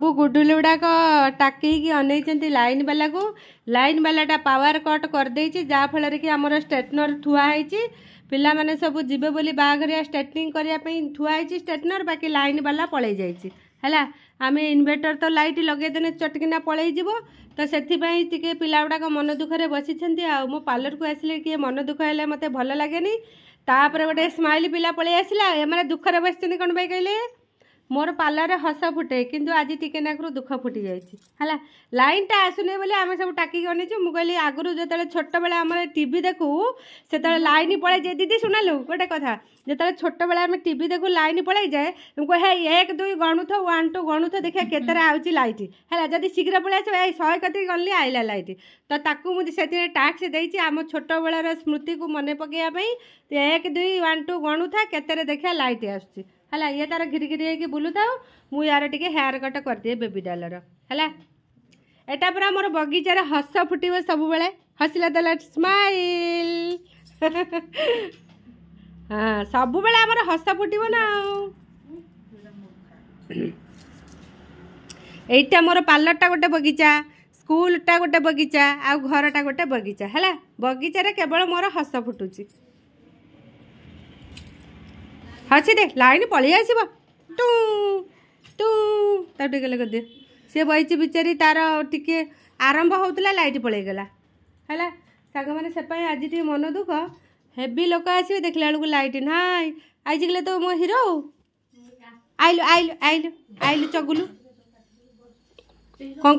वो गुडुल गुड़ाक टाकी अनई लाइन वाला को लाइन वालाटा पावर कट कर जहाँफल कि आमर स्ट्रेटनर थुआई पिला माने सब जीवे बोली बाघरिया स्ट्रेटनिंग करने थुआई स्ट्रेटनर बाकी लाइन वाला पलि जाइए आम इन्वर्टर तो लाइट लगेदेने चटकिना पलैज तो से पिला गुड़ाक मन दुखरे बसी मो पार्लर को आसिले किए मन दुख है मत भल लगे तापर गोटे स्माइल पिला पलि आसला एम दुखरे बस कौन पाई कहले मोर पार्लर हस फुटे किंतु आज टिके नाकरू दुख फुटी जाइए लाइन टा आसुने बोले आम सब टाकी अनेचु मुझे कहली आगुरी जो छोट बेले आम टीवी देखू से लाइन पड़े जाए दीदी शुणलु गोटे कथा जो छोट बेले आम टीवी देखू लाइन पड़े जाए हे 1 2 गणुथ 1 2 गणुथ देखिए केतर आउची लाइट है जदि शीघ्र पड़े आस 100 कति गणली आइला लाइट तो ताकू मुझे टाक्स देती आम छोट बेलर स्मृति को मन पकड़ाई 1 2 1 2 गणुथा केतर देखिया लाइट आसुची है ये तार घिरी घिरी होगी बुलू था मु यार टिके हेयर कट कर दिए बेबी डालर है एटा पूरा मोर बगीचार हस फुटब सब बेले हसला देला स्माइल हाँ सब बेले आमर हस फुटब ना एटा मोर पार्लरटा गोटे बगीचा स्कूलटा गोटे बगीचा आ घरटा गोटे बगीचा है बगीचार केवल मोर हस फुटुची हसी दे लाइन पलि आस टू टू टिके कर दे सी बही बिचारी तार टिके आरंभ होता लाइट पलैगला है सांग मैंने से आज टी मन दुख हेवी लोक आसवे देखला बेलू लाइट ना आज गले तो मो हिरो आइलु आइलु आइलु आइलु चगुलु कौन